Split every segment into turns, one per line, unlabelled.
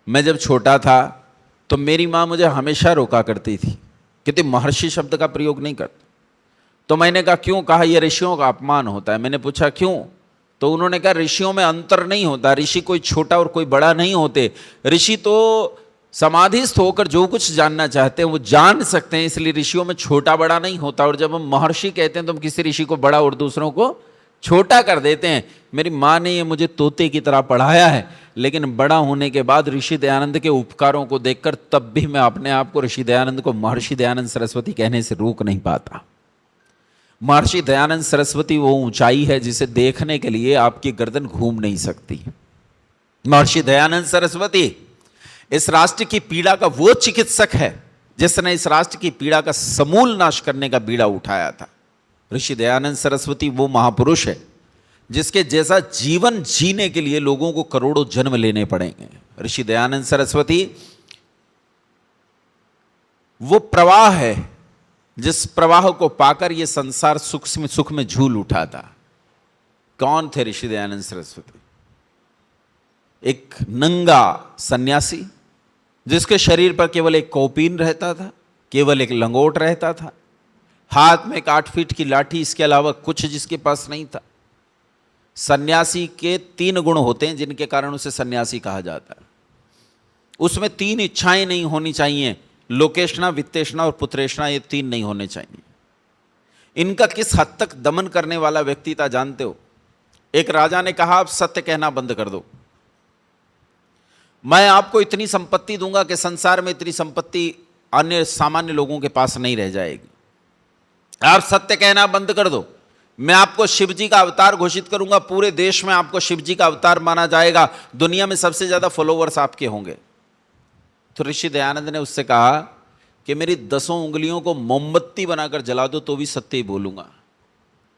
मैं जब छोटा था तो मेरी माँ मुझे हमेशा रोका करती थी कि तुम महर्षि शब्द का प्रयोग नहीं कर। तो मैंने कहा क्यों? कहा यह ऋषियों का अपमान होता है। मैंने पूछा क्यों? तो उन्होंने कहा ऋषियों में अंतर नहीं होता, ऋषि कोई छोटा और कोई बड़ा नहीं होते, ऋषि तो समाधिस्थ होकर जो कुछ जानना चाहते हैं वो जान सकते हैं, इसलिए ऋषियों में छोटा बड़ा नहीं होता। और जब हम महर्षि कहते हैं तो हम किसी ऋषि को बड़ा और दूसरों को छोटा कर देते हैं। मेरी माँ ने ये मुझे तोते की तरह पढ़ाया है, लेकिन बड़ा होने के बाद ऋषि दयानंद के उपकारों को देखकर तब भी मैं अपने आप को ऋषि दयानंद को महर्षि दयानंद सरस्वती कहने से रोक नहीं पाता। महर्षि दयानंद सरस्वती वो ऊंचाई है जिसे देखने के लिए आपकी गर्दन घूम नहीं सकती। महर्षि दयानंद सरस्वती इस राष्ट्र की पीड़ा का वो चिकित्सक है जिसने इस राष्ट्र की पीड़ा का समूल नाश करने का बीड़ा उठाया था। ऋषि दयानंद सरस्वती वो महापुरुष है जिसके जैसा जीवन जीने के लिए लोगों को करोड़ों जन्म लेने पड़ेंगे। ऋषि दयानंद सरस्वती वो प्रवाह है जिस प्रवाह को पाकर ये संसार सुख में झूल उठा था। कौन थे ऋषि दयानंद सरस्वती? एक नंगा सन्यासी जिसके शरीर पर केवल एक कौपीन रहता था, केवल एक लंगोट रहता था, हाथ में एक 8 फीट की लाठी, इसके अलावा कुछ जिसके पास नहीं था। सन्यासी के 3 गुण होते हैं जिनके कारण उसे सन्यासी कहा जाता है। उसमें 3 इच्छाएं नहीं होनी चाहिए, लोकेशना, वित्तेषणा और पुत्रेषणा, ये 3 नहीं होने चाहिए। इनका किस हद तक दमन करने वाला व्यक्ति था जानते हो? एक राजा ने कहा आप सत्य कहना बंद कर दो, मैं आपको इतनी संपत्ति दूंगा कि संसार में इतनी संपत्ति अन्य सामान्य लोगों के पास नहीं रह जाएगी। आप सत्य कहना बंद कर दो, मैं आपको शिव जी का अवतार घोषित करूंगा, पूरे देश में आपको शिव जी का अवतार माना जाएगा, दुनिया में सबसे ज्यादा फॉलोवर्स आपके होंगे। तो ऋषि दयानंद ने उससे कहा कि मेरी 10 उंगलियों को मोमबत्ती बनाकर जला दो तो भी सत्य ही बोलूंगा।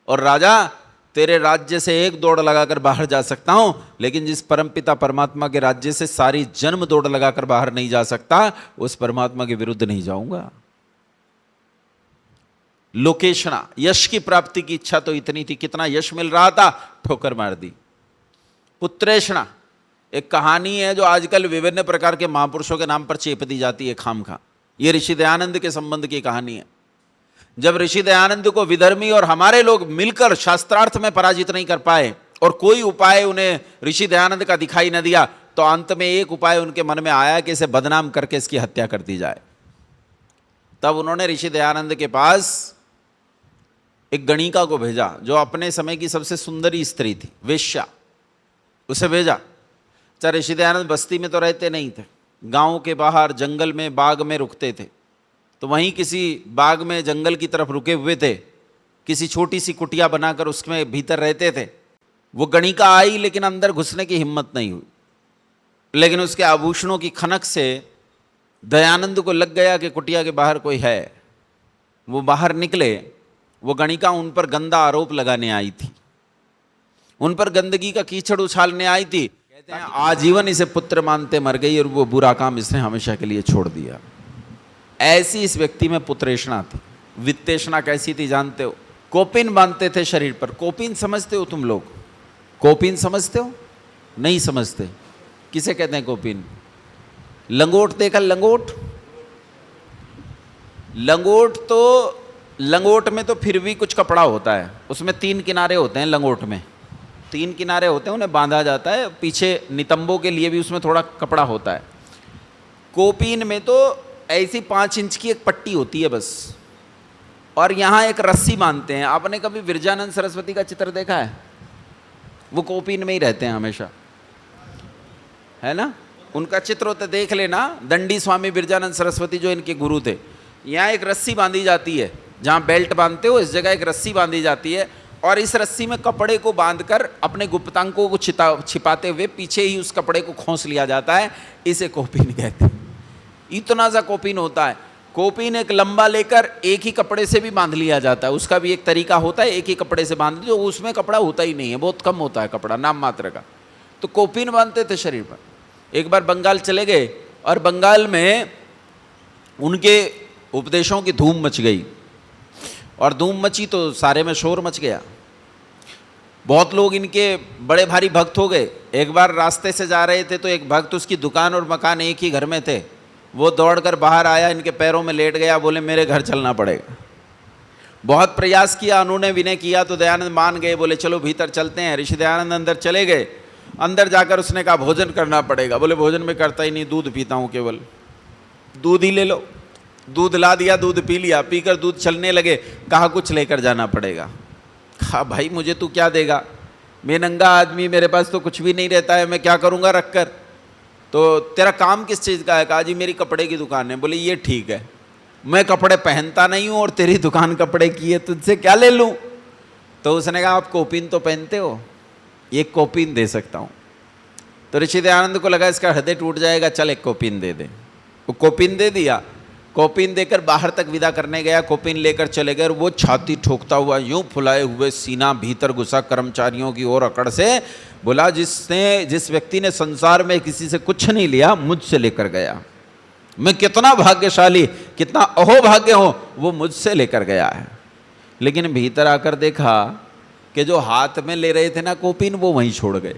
और राजा, तेरे राज्य से एक दौड़ लगाकर बाहर जा सकता हूं, लेकिन जिस परमपिता परमात्मा के राज्य से सारी जन्म दौड़ लगाकर बाहर नहीं जा सकता, उस परमात्मा के विरुद्ध नहीं जाऊंगा। लोकेशना, यश की प्राप्ति की इच्छा तो इतनी थी, कितना यश मिल रहा था, ठोकर मार दी। पुत्रेषणा, एक कहानी है जो आजकल विभिन्न प्रकार के महापुरुषों के नाम पर चेप दी जाती है खामखा। यह ऋषि दयानंद के संबंध की कहानी है। जब ऋषि दयानंद को विधर्मी और हमारे लोग मिलकर शास्त्रार्थ में पराजित नहीं कर पाए और कोई उपाय उन्हें ऋषि दयानंद का दिखाई न दिया, तो अंत में एक उपाय उनके मन में आया कि इसे बदनाम करके इसकी हत्या कर दी जाए। तब उन्होंने ऋषि दयानंद के पास एक गणिका को भेजा जो अपने समय की सबसे सुंदरी स्त्री थी, वेश्या, उसे भेजा। चाहे ऋषि दयानंद बस्ती में तो रहते नहीं थे, गांव के बाहर जंगल में बाग में रुकते थे। तो वहीं किसी बाग में जंगल की तरफ रुके हुए थे, किसी छोटी सी कुटिया बनाकर उसमें भीतर रहते थे। वो गणिका आई लेकिन अंदर घुसने की हिम्मत नहीं हुई, लेकिन उसके आभूषणों की खनक से दयानंद को लग गया कि कुटिया के बाहर कोई है। वो बाहर निकले, वो गणिका उन पर गंदा आरोप लगाने आई थी, उन पर गंदगी का कीचड़ उछालने आई थी। कहते हैं आजीवन इसे पुत्र मानते मर गई और वो बुरा काम इसने हमेशा के लिए छोड़ दिया। ऐसी इस व्यक्ति में पुत्रेषणा थी। वित्तेषणा कैसी थी जानते हो? कोपिन बांधते थे शरीर पर। कोपिन समझते हो तुम लोग? कोपिन समझते हो? नहीं समझते। किसे कहते हैं कोपिन? लंगोट देखा? लंगोट, लंगोट तो लंगोट में तो फिर भी कुछ कपड़ा होता है, उसमें 3 किनारे होते हैं। लंगोट में 3 किनारे होते हैं, उन्हें बांधा जाता है, पीछे नितंबों के लिए भी उसमें थोड़ा कपड़ा होता है। कोपीन में तो ऐसी 5 इंच की एक पट्टी होती है बस, और यहाँ एक रस्सी बांधते हैं। आपने कभी विरजानंद सरस्वती का चित्र देखा है? वो कोपीन में ही रहते हैं हमेशा, है ना? उनका चित्र होता देख लेना, दंडी स्वामी विरजानंद सरस्वती जो इनके गुरु थे। यहाँ एक रस्सी बांधी जाती है, जहाँ बेल्ट बांधते हो इस जगह एक रस्सी बांधी जाती है, और इस रस्सी में कपड़े को बांधकर अपने गुप्तांगों को छिपाते हुए पीछे ही उस कपड़े को खोंस लिया जाता है। इसे कोपीन कहते हैं। इतना सा कोपीन होता है। कोपीन एक लंबा लेकर एक ही कपड़े से भी बांध लिया जाता है, उसका भी एक तरीका होता है। एक ही कपड़े से बांध दो, उसमें कपड़ा होता ही नहीं है, बहुत कम होता है कपड़ा, नाम मात्र का। तो कोपीन बांधते थे शरीर पर। एक बार बंगाल चले गए और बंगाल में उनके उपदेशों की धूम मच गई, और धूम मची तो सारे में शोर मच गया। बहुत लोग इनके बड़े भारी भक्त हो गए। एक बार रास्ते से जा रहे थे तो एक भक्त, उसकी दुकान और मकान एक ही घर में थे, वो दौड़कर बाहर आया, इनके पैरों में लेट गया, बोले मेरे घर चलना पड़ेगा। बहुत प्रयास किया, उन्होंने विनय किया तो दयानंद मान गए, बोले चलो भीतर चलते हैं। ऋषि दयानंद अंदर चले गए। अंदर जाकर उसने कहा भोजन करना पड़ेगा। बोले भोजन में करता ही नहीं, दूध पीता हूँ केवल, दूध ही ले लो। दूध ला दिया, दूध पी लिया, पीकर दूध चलने लगे। कहा कुछ लेकर जाना पड़ेगा। कहा भाई मुझे तू क्या देगा, मैं नंगा आदमी, मेरे पास तो कुछ भी नहीं रहता है, मैं क्या करूँगा रख कर। तो तेरा काम किस चीज़ का है? कहा जी मेरी कपड़े की दुकान है। बोले ये ठीक है, मैं कपड़े पहनता नहीं हूँ और तेरी दुकान कपड़े की है, तुझसे क्या ले लूँ। तो उसने कहा आप कोपीन तो पहनते हो, ये कोपीन दे सकता हूँ। तो ऋषि दयानंद को लगा इसका हृदय टूट जाएगा, चल एक कोपीन दे दे। वो कोपीन दे दिया। कोपीन देकर बाहर तक विदा करने गया, कोपीन लेकर चले गए। वो छाती ठोकता हुआ यूं फुलाए हुए सीना भीतर घुसा कर्मचारियों की ओर अकड़ से बोला जिस व्यक्ति ने संसार में किसी से कुछ नहीं लिया मुझसे लेकर गया, मैं कितना भाग्यशाली, कितना अहोभाग्य हूं, वो मुझसे लेकर गया है। लेकिन भीतर आकर देखा कि जो हाथ में ले रहे थे ना कोपीन, वो वहीं छोड़ गए।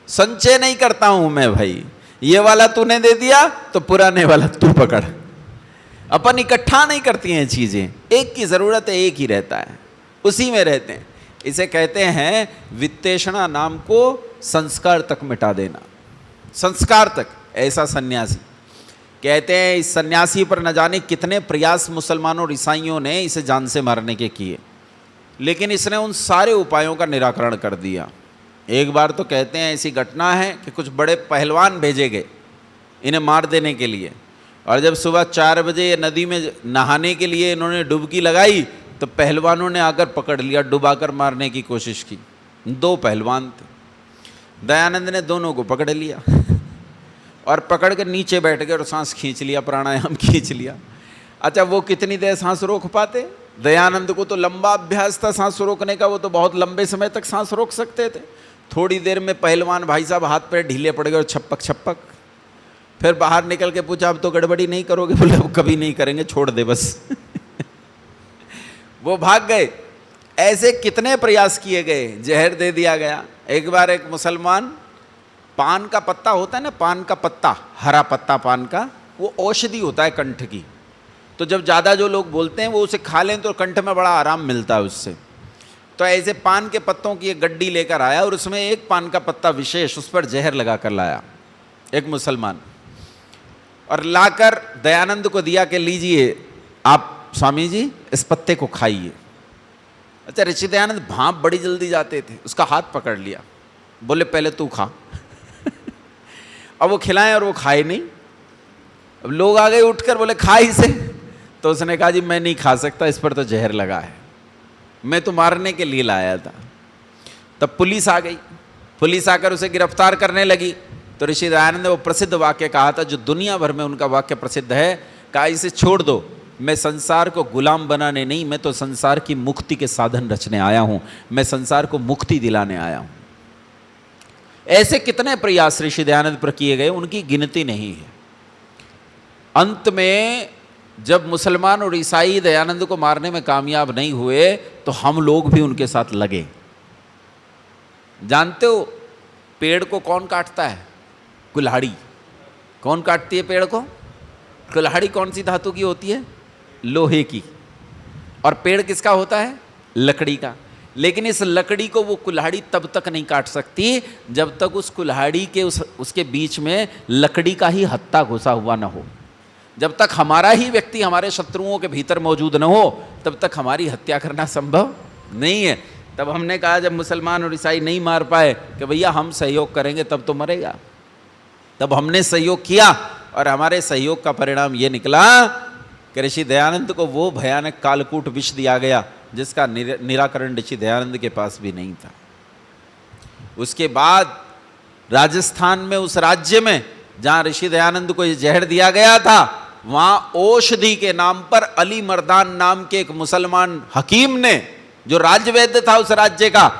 संचय नहीं करता हूं मैं भाई, ये वाला तूने दे दिया तो पुराने वाला तू पकड़। अपन इकट्ठा नहीं करती हैं चीजें, एक की जरूरत है एक ही रहता है, उसी में रहते हैं। इसे कहते हैं वित्तेषणा नाम को संस्कार तक मिटा देना, संस्कार तक। ऐसा सन्यासी कहते हैं, इस सन्यासी पर न जाने कितने प्रयास मुसलमानों और ईसाइयों ने इसे जान से मारने के किए, लेकिन इसने उन सारे उपायों का निराकरण कर दिया। एक बार तो कहते हैं ऐसी घटना है कि कुछ बड़े पहलवान भेजे गए इन्हें मार देने के लिए, और जब सुबह 4 बजे नदी में नहाने के लिए इन्होंने डुबकी लगाई तो पहलवानों ने आकर पकड़ लिया, डुबाकर मारने की कोशिश की। 2 पहलवान थे। दयानंद ने दोनों को पकड़ लिया और पकड़ कर नीचे बैठ गए और सांस खींच लिया, प्राणायाम खींच लिया। अच्छा वो कितनी देर सांस रोक पाते? दयानंद को तो लंबा अभ्यास था सांस रोकने का, वो तो बहुत लंबे समय तक सांस रोक सकते थे। थोड़ी देर में पहलवान भाई साहब हाथ पैर ढीले पड़ गए और छपक छपक। फिर बाहर निकल के पूछा अब तो गड़बड़ी नहीं करोगे? बोले अब कभी नहीं करेंगे, छोड़ दे बस। वो भाग गए। ऐसे कितने प्रयास किए गए, जहर दे दिया गया। एक बार एक मुसलमान, पान का पत्ता होता है ना, पान का पत्ता, हरा पत्ता पान का, वो औषधि होता है कंठ की। तो जब ज़्यादा जो लोग बोलते हैं वो उसे खा लें तो कंठ में बड़ा आराम मिलता है उससे। तो ऐसे पान के पत्तों की एक गड्डी लेकर आया और उसमें एक पान का पत्ता विशेष, उस पर जहर लगा कर लाया एक मुसलमान, और लाकर दयानंद को दिया कि लीजिए आप स्वामी जी इस पत्ते को खाइए। अच्छा ऋषि दयानंद भाप बड़ी जल्दी जाते थे, उसका हाथ पकड़ लिया, बोले पहले तू खा। अब वो खिलाएं और वो खाए नहीं। अब लोग आ गए उठकर, बोले खा इसे। तो उसने कहा जी मैं नहीं खा सकता, इस पर तो जहर लगा है, मैं तो मारने के लिए लाया था। तब पुलिस आ गई, पुलिस आकर उसे गिरफ्तार करने लगी। तो ऋषि दयानंद ने वो प्रसिद्ध वाक्य कहा था जो दुनिया भर में उनका वाक्य प्रसिद्ध है, कहा इसे छोड़ दो, मैं संसार को गुलाम बनाने नहीं, मैं तो संसार की मुक्ति के साधन रचने आया हूं, मैं संसार को मुक्ति दिलाने आया हूं। ऐसे कितने प्रयास ऋषि दयानंद पर किए गए, उनकी गिनती नहीं है। अंत में जब मुसलमान और ईसाई दयानंद को मारने में कामयाब नहीं हुए तो हम लोग भी उनके साथ लगे। जानते हो पेड़ को कौन काटता है? कुल्हाड़ी। कौन काटती है पेड़ को? कुल्हाड़ी कौन सी धातु की होती है? लोहे की। और पेड़ किसका होता है? लकड़ी का। लेकिन इस लकड़ी को वो कुल्हाड़ी तब तक नहीं काट सकती जब तक उस कुल्हाड़ी के उसके बीच में लकड़ी का ही हत्था घुसा हुआ न हो। जब तक हमारा ही व्यक्ति हमारे शत्रुओं के भीतर मौजूद न हो तब तक हमारी हत्या करना संभव नहीं है। तब हमने कहा जब मुसलमान और ईसाई नहीं मार पाए कि भैया हम सहयोग करेंगे तब तो मरेगा। तब हमने सहयोग किया और हमारे सहयोग का परिणाम ये निकला कि ऋषि दयानंद को वो भयानक कालकूट विष दिया गया जिसका निराकरण ऋषि दयानंद के पास भी नहीं था। उसके बाद राजस्थान में, उस राज्य में जहाँ ऋषि दयानंद को ये जहर दिया गया था, वहाँ औषधि के नाम पर अली मर्दान नाम के एक मुसलमान हकीम ने, जो राज्य वैद्य था उस राज्य का,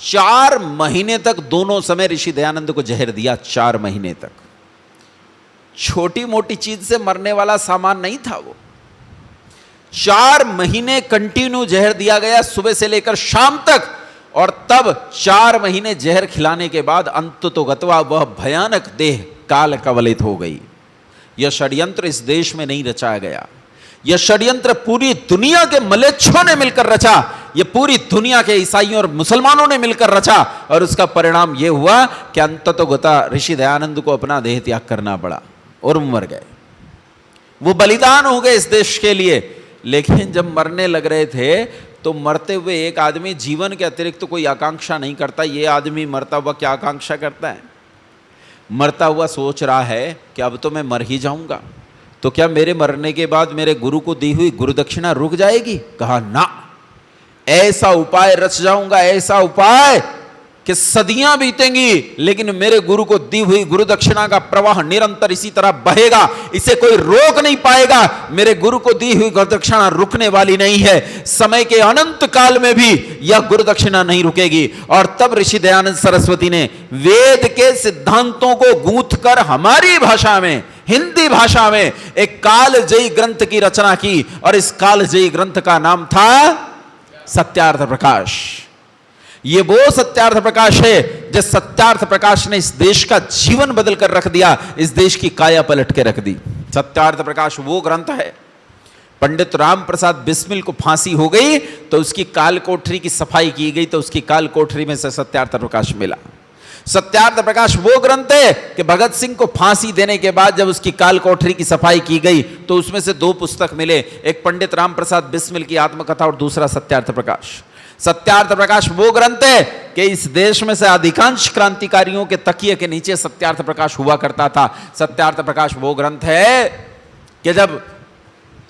4 महीने तक दोनों समय ऋषि दयानंद को जहर दिया। 4 महीने तक। छोटी मोटी चीज से मरने वाला सामान नहीं था वो। 4 महीने कंटिन्यू जहर दिया गया सुबह से लेकर शाम तक, और तब 4 महीने जहर खिलाने के बाद अंततोगत्वा वह भयानक देह काल कवलित हो गई। यह षड्यंत्र इस देश में नहीं रचाया गया, यह षड्यंत्र पूरी दुनिया के मलेच्छों ने मिलकर रचा, यह पूरी दुनिया के ईसाइयों और मुसलमानों ने मिलकर रचा, और उसका परिणाम यह हुआ कि अंततोगत्वा ऋषि दयानंद को अपना देह त्याग करना पड़ा और मर गए। वो बलिदान हो गए इस देश के लिए। लेकिन जब मरने लग रहे थे तो मरते हुए एक आदमी जीवन के अतिरिक्त तो कोई आकांक्षा नहीं करता। ये आदमी मरता हुआ क्या आकांक्षा करता है? मरता हुआ सोच रहा है कि अब तो मैं मर ही जाऊंगा, तो क्या मेरे मरने के बाद मेरे गुरु को दी हुई गुरु दक्षिणा रुक जाएगी? कहा ना, ऐसा उपाय रच जाऊंगा, ऐसा उपाय कि सदियां बीतेंगी लेकिन मेरे गुरु को दी हुई गुरु दक्षिणा का प्रवाह निरंतर इसी तरह बहेगा, इसे कोई रोक नहीं पाएगा। मेरे गुरु को दी हुई गुरु दक्षिणा रुकने वाली नहीं है, समय के अनंत काल में भी यह गुरु दक्षिणा नहीं रुकेगी। और तब ऋषि दयानंद सरस्वती ने वेद के सिद्धांतों को गूंथ कर हमारी भाषा में, हिंदी भाषा में एक कालजयी ग्रंथ की रचना की, और इस कालजयी ग्रंथ का नाम था सत्यार्थ प्रकाश। ये वो सत्यार्थ प्रकाश है जिस सत्यार्थ प्रकाश ने इस देश का जीवन बदल कर रख दिया, इस देश की काया पलट के रख दी। सत्यार्थ प्रकाश वो ग्रंथ है। पंडित राम प्रसाद बिस्मिल को फांसी हो गई तो उसकी काल कोठरी की सफाई की गई, तो उसकी काल कोठरी में से सत्यार्थ प्रकाश मिला। सत्यार्थ प्रकाश वो ग्रंथ है कि भगत सिंह को फांसी देने के बाद जब उसकी काल कोठरी की सफाई की गई तो उसमें से 2 पुस्तक मिले, एक पंडित राम प्रसाद बिस्मिल की आत्मकथा और दूसरा सत्यार्थ प्रकाश। सत्यार्थ प्रकाश वो ग्रंथ है कि इस देश में से अधिकांश क्रांतिकारियों के तकिए के नीचे सत्यार्थ प्रकाश हुआ करता था। सत्यार्थ प्रकाश वो ग्रंथ है कि जब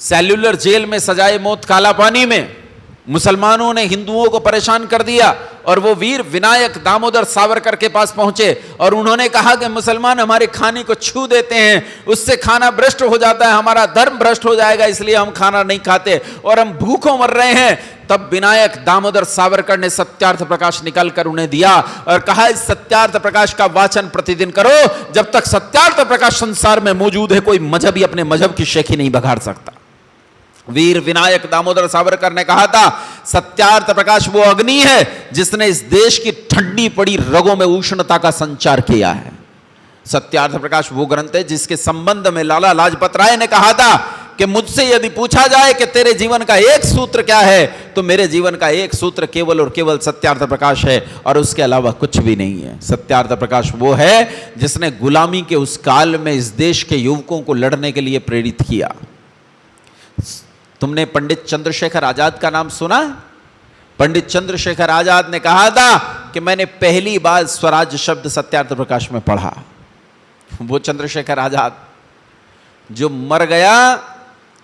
सेल्युलर जेल में सजाए मौत काला पानी में मुसलमानों ने हिंदुओं को परेशान कर दिया और वो वीर विनायक दामोदर सावरकर के पास पहुंचे और उन्होंने कहा कि मुसलमान हमारे खाने को छू देते हैं, उससे खाना भ्रष्ट हो जाता है, हमारा धर्म भ्रष्ट हो जाएगा, इसलिए हम खाना नहीं खाते और हम भूखों मर रहे हैं। तब विनायक दामोदर सावरकर ने सत्यार्थ प्रकाश निकालकर उन्हें दिया और कहा, इस सत्यार्थ प्रकाश का वाचन प्रतिदिन करो, जब तक सत्यार्थ प्रकाश संसार में मौजूद है कोई मजहबी अपने मजहब की शेखी नहीं बघाड़ सकता। वीर विनायक दामोदर सावरकर ने कहा था, सत्यार्थ प्रकाश वो अग्नि है जिसने इस देश की ठंडी पड़ी रगों में उष्णता का संचार किया है। सत्यार्थ प्रकाश वो ग्रंथ है जिसके संबंध में लाला लाजपत राय ने कहा था कि मुझसे यदि पूछा जाए कि तेरे जीवन का एक सूत्र क्या है, तो मेरे जीवन का एक सूत्र केवल और केवल सत्यार्थ प्रकाश है और उसके अलावा कुछ भी नहीं है। सत्यार्थ प्रकाश वो है जिसने गुलामी के उस काल में इस देश के युवकों को लड़ने के लिए प्रेरित किया। तुमने पंडित चंद्रशेखर आजाद का नाम सुना? पंडित चंद्रशेखर आजाद ने कहा था कि मैंने पहली बार स्वराज शब्द सत्यार्थ प्रकाश में पढ़ा। वो चंद्रशेखर आजाद जो मर गया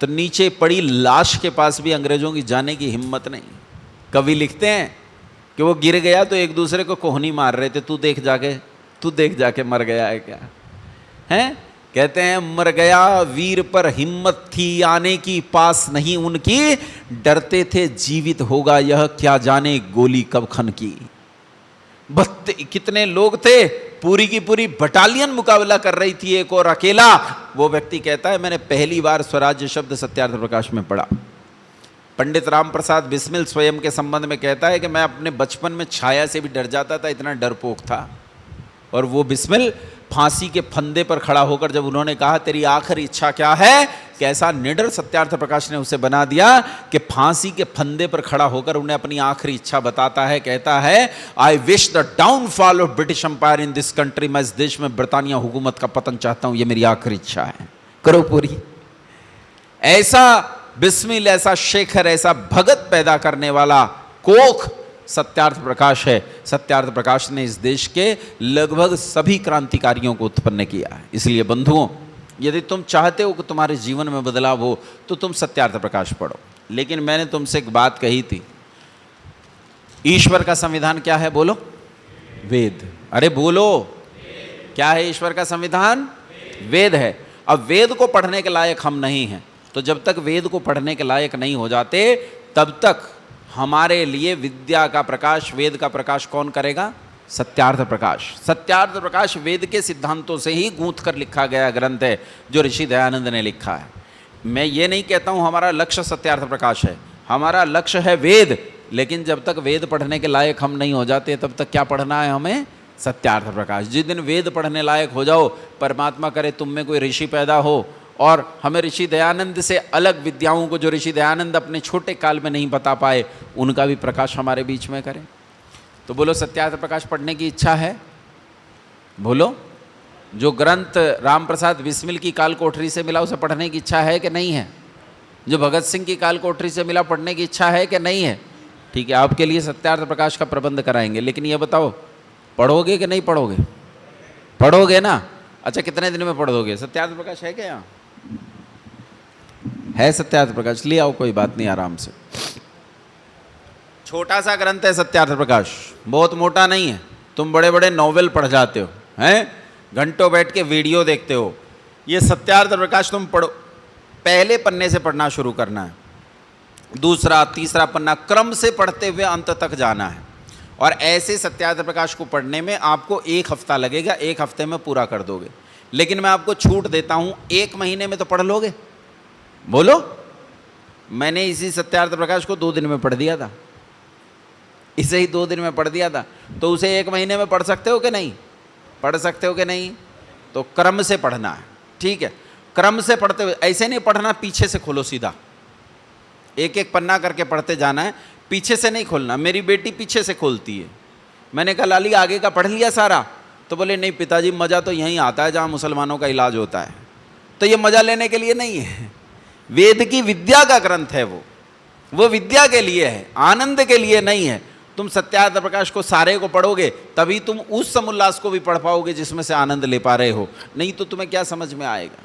तो नीचे पड़ी लाश के पास भी अंग्रेजों की जाने की हिम्मत नहीं। कवि लिखते हैं कि वो गिर गया तो एक दूसरे को कोहनी मार रहे थे, तू देख जाके मर गया है क्या हैं? कहते हैं, मर गया वीर पर हिम्मत थी आने की, पास नहीं उनकी, डरते थे जीवित होगा यह क्या जाने गोली कब खन की। कितने लोग थे, पूरी की पूरी बटालियन मुकाबला कर रही थी, एक और अकेला। वो व्यक्ति कहता है, मैंने पहली बार स्वराज्य शब्द सत्यार्थ प्रकाश में पढ़ा। पंडित राम प्रसाद बिस्मिल स्वयं के संबंध में कहता है कि मैं अपने बचपन में छाया से भी डर जाता था, इतना डरपोक था। और वो बिस्मिल फांसी के फंदे पर खड़ा होकर जब उन्होंने कहा तेरी आखिरी इच्छा क्या है, कैसा निडर सत्यार्थ प्रकाश ने उसे बना दिया कि फांसी के फंदे पर खड़ा होकर उन्हें अपनी आखिरी इच्छा बताता है। कहता है, I wish the downfall of British empire in this country. मैं इस देश में ब्रिटानिया हुकूमत का पतन चाहता हूं, ये मेरी आखिरी इच्छा है, करो पूरी। ऐसा बिस्मिल, ऐसा शेखर, ऐसा भगत पैदा करने वाला कोख सत्यार्थ प्रकाश है। सत्यार्थ प्रकाश ने इस देश के लगभग सभी क्रांतिकारियों को उत्पन्न किया है। इसलिए बंधुओं, यदि तुम चाहते हो कि तुम्हारे जीवन में बदलाव हो तो तुम सत्यार्थ प्रकाश पढ़ो। लेकिन मैंने तुमसे एक बात कही थी, ईश्वर का संविधान क्या है? बोलो, वेद। अरे बोलो, क्या है ईश्वर का संविधान? वेद है। अब वेद को पढ़ने के लायक हम नहीं हैं, तो जब तक वेद को पढ़ने के लायक नहीं हो जाते तब तक हमारे लिए विद्या का प्रकाश, वेद का प्रकाश कौन करेगा? सत्यार्थ प्रकाश। सत्यार्थ प्रकाश वेद के सिद्धांतों से ही गूंथ कर लिखा गया ग्रंथ है जो ऋषि दयानंद ने लिखा है। मैं ये नहीं कहता हूँ हमारा लक्ष्य सत्यार्थ प्रकाश है, हमारा लक्ष्य है वेद, लेकिन जब तक वेद पढ़ने के लायक हम नहीं हो जाते तब तक क्या पढ़ना है हमें? सत्यार्थ प्रकाश। जिस दिन वेद पढ़ने लायक हो जाओ, परमात्मा करे तुम में कोई ऋषि पैदा हो और हमें ऋषि दयानंद से अलग विद्याओं को जो ऋषि दयानंद अपने छोटे काल में नहीं बता पाए, उनका भी प्रकाश हमारे बीच में करें। तो बोलो, सत्यार्थ प्रकाश पढ़ने की इच्छा है? बोलो। जो ग्रंथ राम प्रसाद बिस्मिल की काल कोठरी से मिला उसे पढ़ने की इच्छा है कि नहीं है? जो भगत सिंह की काल कोठरी से मिला पढ़ने की इच्छा है कि नहीं है? ठीक है, आपके लिए सत्यार्थ प्रकाश का प्रबंध कराएंगे, लेकिन ये बताओ पढ़ोगे कि नहीं पढ़ोगे? पढ़ोगे ना? अच्छा, कितने दिन में पढ़ दोगे? सत्यार्थ प्रकाश है क्या यहाँ? है सत्यार्थ प्रकाश? ले आओ, कोई बात नहीं, आराम से। छोटा सा ग्रंथ है सत्यार्थ प्रकाश, बहुत मोटा नहीं है। तुम बड़े बड़े नॉवेल पढ़ जाते हो, हैं, घंटों बैठ के वीडियो देखते हो। ये सत्यार्थ प्रकाश तुम पढ़ो, पहले पन्ने से पढ़ना शुरू करना है, दूसरा तीसरा पन्ना क्रम से पढ़ते हुए अंत तक जाना है। और ऐसे सत्यार्थ प्रकाश को पढ़ने में आपको 1 हफ्ता लगेगा, 1 हफ्ते में पूरा कर दोगे। लेकिन मैं आपको छूट देता हूं, 1 महीने में तो पढ़ लोगे? बोलो। मैंने इसी सत्यार्थ प्रकाश को 2 दिन में पढ़ दिया था, इसे ही 2 दिन में पढ़ दिया था। तो उसे 1 महीने में पढ़ सकते हो कि नहीं? पढ़ सकते हो कि नहीं? तो क्रम से पढ़ना है, ठीक है? क्रम से पढ़ते हुए, ऐसे नहीं पढ़ना पीछे से खोलो, सीधा एक एक पन्ना करके पढ़ते जाना है, पीछे से नहीं खोलना। मेरी बेटी पीछे से खोलती है। मैंने कहा लाली आगे का पढ़ लिया सारा? तो बोले नहीं पिताजी, मज़ा तो यहीं आता है जहाँ मुसलमानों का इलाज होता है। तो ये मज़ा लेने के लिए नहीं है, वेद की विद्या का ग्रंथ है वो विद्या के लिए है, आनंद के लिए नहीं है। तुम सत्यार्थ प्रकाश को सारे को पढ़ोगे तभी तुम उस समुल्लास को भी पढ़ पाओगे जिसमें से आनंद ले पा रहे हो, नहीं तो तुम्हें क्या समझ में आएगा?